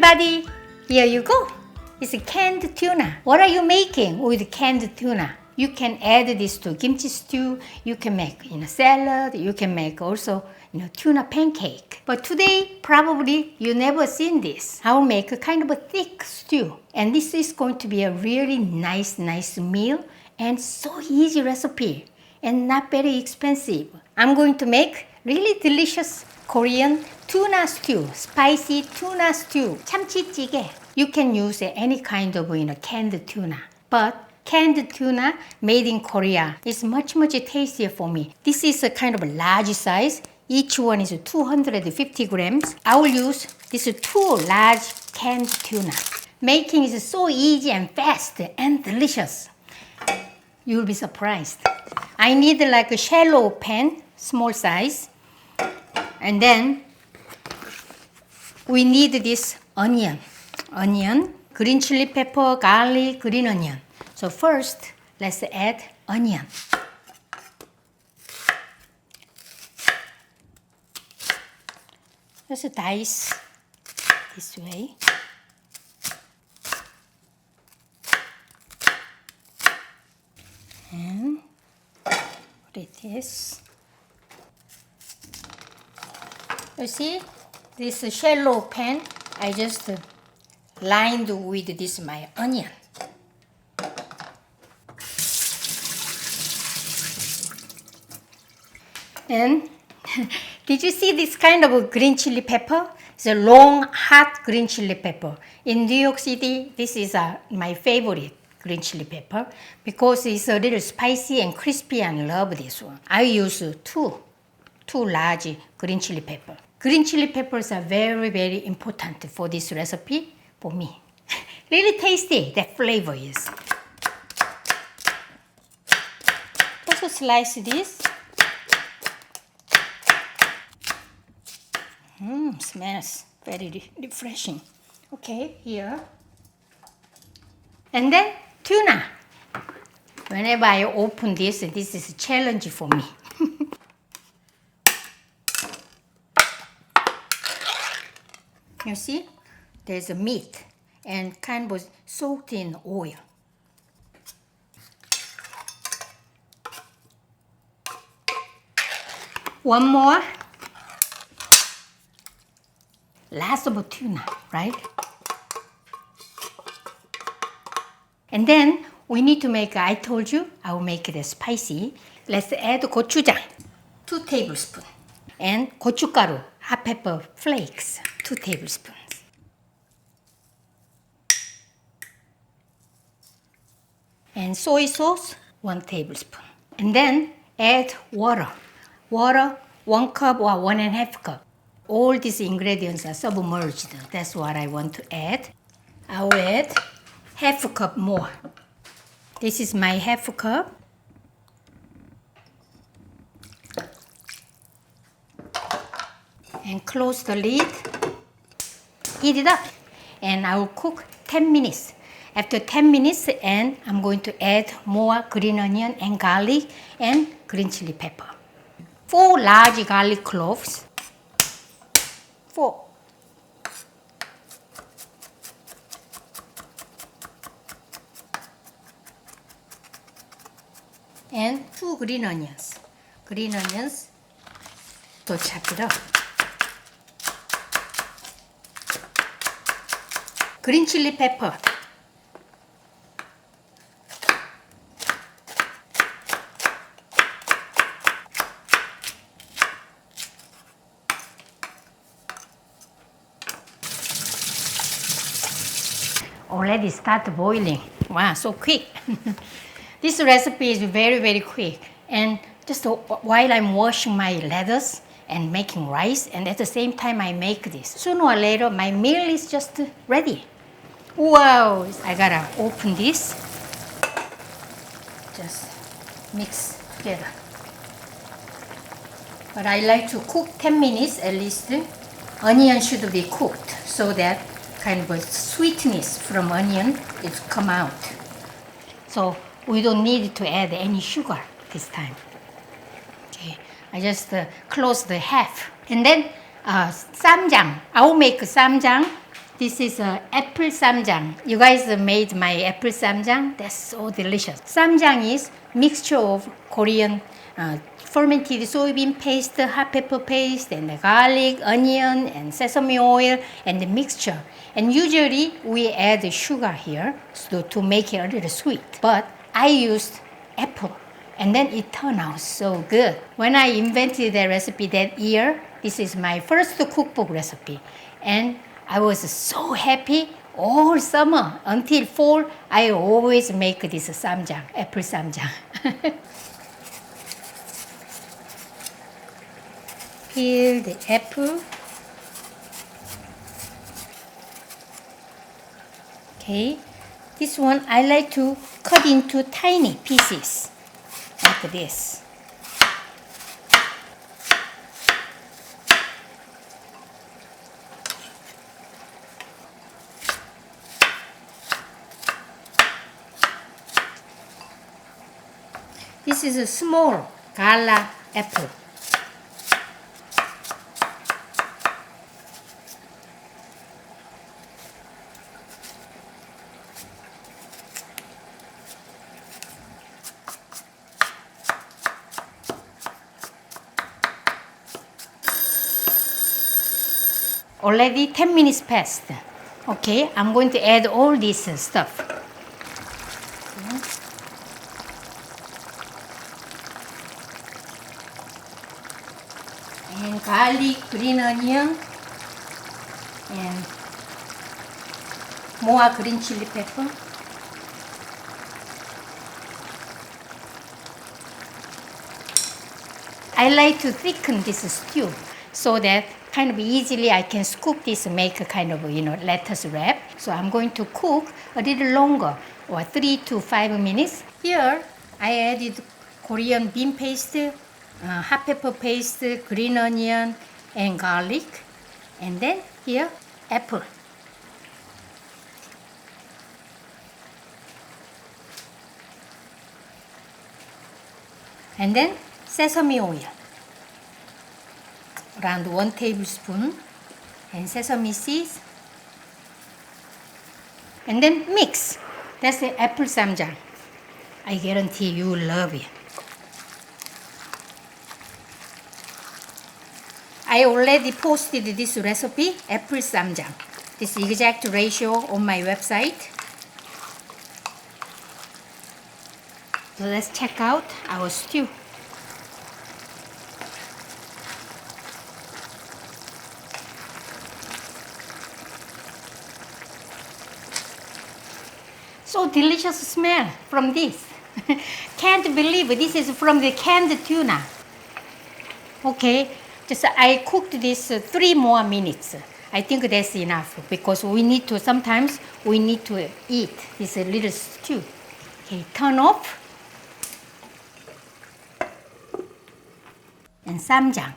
everybody, here you go. It's a canned tuna. What are you making with canned tuna? You can add this to kimchi stew. You can make salad. You can make also tuna pancake. But today, probably you never seen this. I'll make a kind of a thick stew. And this is going to be a really nice meal and so easy recipe and not very expensive. I'm going to make really delicious Korean tuna stew, spicy tuna stew, Chamchi-jjigae. You can use any kind of canned tuna, but canned tuna made in Korea is much tastier for me. This is a kind of a large size. Each one is 250 grams. I will use these 2 large canned tuna. Making is so easy and fast and delicious. You'll be surprised. I need like a shallow pan, small size. And then we need this onion, green chili pepper, garlic, green onion. So first, let's add onion. Just dice this way. And put it this. You see, this shallow pan, I just lined with this my onion. And did you see this kind of green chili pepper? It's a long, hot green chili pepper. In New York City, this is my favorite green chili pepper because it's a little spicy and crispy and love this one. I use two large green chili pepper. Green chili peppers are very important for this recipe for me. Really tasty, that flavor is. Also slice this. Smells very refreshing. Okay, here. And then tuna. Whenever I open this is a challenge for me. You see, there's a meat and kind of soaked in oil. One more. Lots of tuna, right? And then we need to make, I told you, I will make it spicy. Let's add gochujang, 2 tablespoons. And gochugaru, hot pepper flakes, 2 tablespoons. And soy sauce, 1 tablespoon. And then add water. Water, 1 cup or 1.5 cup. All these ingredients are submerged. That's what I want to add. I will add half a cup more. This is my half a cup. And close the lid. Heat it up. And I will cook 10 minutes. After 10 minutes, and I'm going to add more green onion and garlic and green chili pepper. 4 large garlic cloves. 4. And 2 green onions. Green onions, to chop it up. Green chili pepper. Already start boiling. Wow, so quick. This recipe is very quick. And just while I'm washing my lettuce and making rice, and at the same time I make this. Sooner or later, my meal is just ready. Wow, I gotta open this. Just mix together. But I like to cook 10 minutes at least. Onion should be cooked so that kind of a sweetness from onion is come out. So we don't need to add any sugar this time. Okay, I just close the half. And then ssambap. I will make ssambap This is apple ssambap. You guys made my apple ssambap. That's so delicious. Ssambap is mixture of Korean fermented soybean paste, hot pepper paste, and garlic, onion, and sesame oil, and the mixture. And usually we add sugar here to make it a little sweet. But I used apple, and then it turned out so good. When I invented the recipe that year, this is my first cookbook recipe. And I was so happy all summer until fall. I always make this ssambap, apple ssambap. Peel the apple. Okay, this one I like to cut into tiny pieces like this. This is a small gala apple. Already 10 minutes passed. Okay, I'm going to add all this stuff. And garlic, green onion, and more green chili pepper. I like to thicken this stew so that kind of easily I can scoop this and make a kind of, lettuce wrap. So I'm going to cook a little longer, or 3 to 5 minutes. Here I added Korean bean paste, hot pepper paste, green onion, and garlic. And then here, apple. And then sesame oil. Around 1 tablespoon, and sesame seeds, and then mix. That's the apple ssambap. I guarantee you will love it. I already posted this recipe, apple ssambap. This exact ratio on my website. So let's check out our stew. So delicious smell from this. Can't believe this is from the canned tuna. Okay, just I cooked this 3 more minutes. I think that's enough because sometimes we need to eat this little stew. Okay, turn off. And ssambap.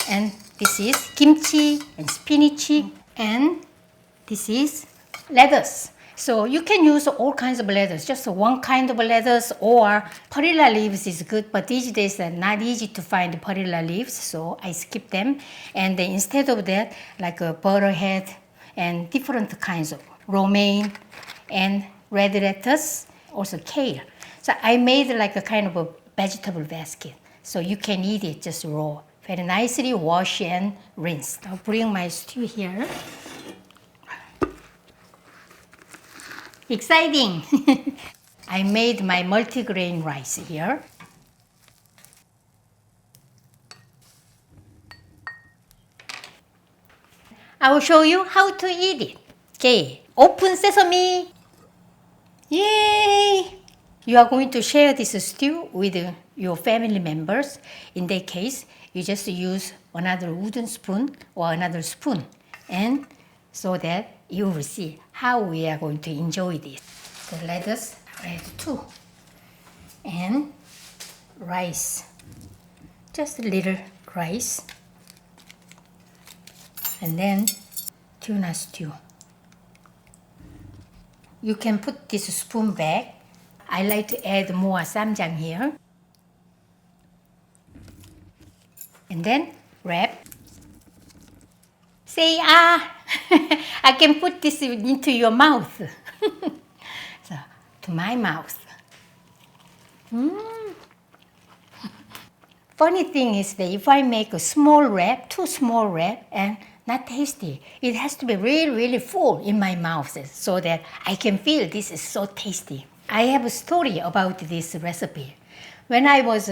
And this is kimchi and spinach, and this is lettuce. So you can use all kinds of lettuce, just one kind of lettuce, or perilla leaves is good, but these days are not easy to find perilla leaves, so I skip them. And then instead of that, like a butterhead and different kinds of romaine and red lettuce, also kale. So I made like a kind of a vegetable basket, so you can eat it just raw. Very nicely wash and rinse. I'll bring my stew here. Exciting! I made my multigrain rice here. I will show you how to eat it. Okay, open sesame! Yay! You are going to share this stew with your family members. In that case, you just use another wooden spoon or another spoon, and so that you will see how we are going to enjoy this. The lettuce, add 2, and rice, just a little rice, and then tuna stew. You can put this spoon back. I like to add more ssambap here. And then wrap. Say ah. I can put this into your mouth. So, to my mouth. Funny thing is that if I make a small wrap, too small wrap, and not tasty, it has to be really, really full in my mouth so that I can feel this is so tasty. I have a story about this recipe. When I was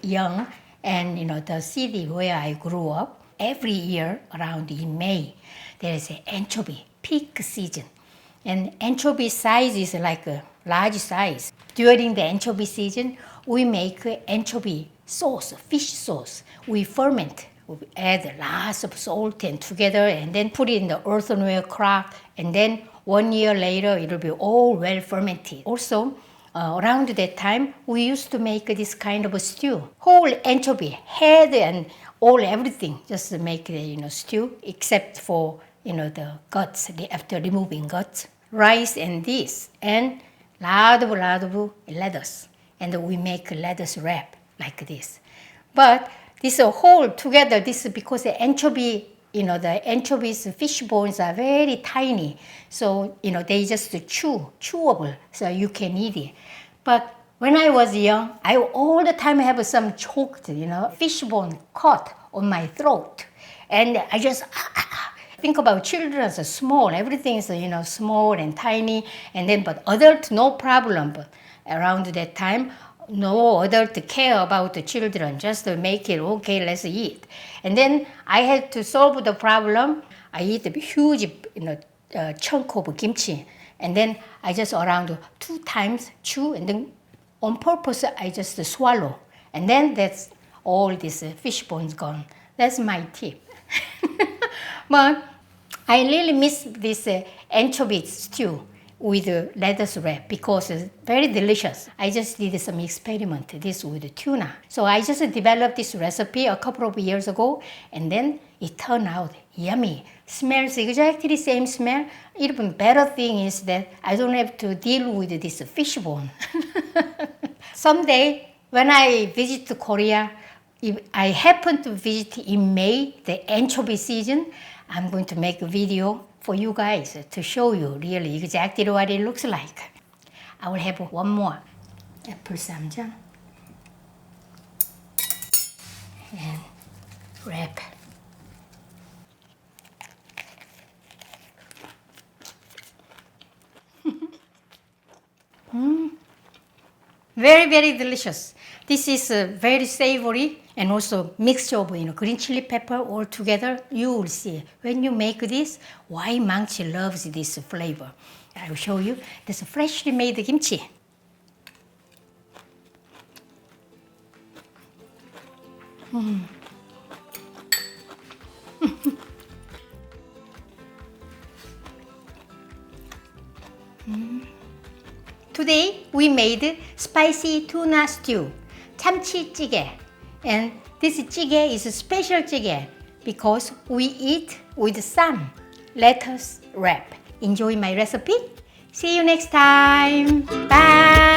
young, and the city where I grew up, every year around in May, there is an anchovy peak season. And anchovy size is like a large size. During the anchovy season, we make anchovy sauce, fish sauce. We ferment, we add lots of salt and together and then put it in the earthenware crock. And then 1 year later, it will be all well fermented. Also, around that time, we used to make this kind of a stew. Whole anchovy, head and all everything, just to make the stew, except for the guts, after removing guts. Rice and this, and lot of lettuce. And we make lettuce wrap like this. But this whole together, this is because the anchovy, the anchovies, fish bones are very tiny. So, they just chewable, so you can eat it. But when I was young, I all the time have some choked, fish bone caught on my throat. And I just think about children as small, everything is, small and tiny. And then, but adult, no problem. But around that time, no adult care about the children, just to make it okay, let's eat. And then I had to solve the problem. I eat a huge chunk of kimchi. And then I just around 2 times chew, and then on purpose I just swallow. And then that's all this fish bones gone. That's my tip. But I really miss this anchovy stew with lettuce wrap because it's very delicious. I just did some experiment, this with tuna. So I just developed this recipe a couple of years ago, and then it turned out yummy. Smells exactly the same smell. Even better thing is that I don't have to deal with this fish bone. Someday, when I visit Korea, if I happen to visit in May, the anchovy season, I'm going to make a video for you guys to show you really exactly what it looks like. I will have one more apple ssambap and wrap. Very, very delicious. This is very savory and also mixture of green chili pepper all together. You will see when you make this why Maangchi loves this flavor. I will show you this freshly made kimchi. Today we made spicy tuna stew, Chamchi-jjigae. And this jjigae is a special jjigae because we eat with some lettuce wrap. Enjoy my recipe. See you next time. Bye.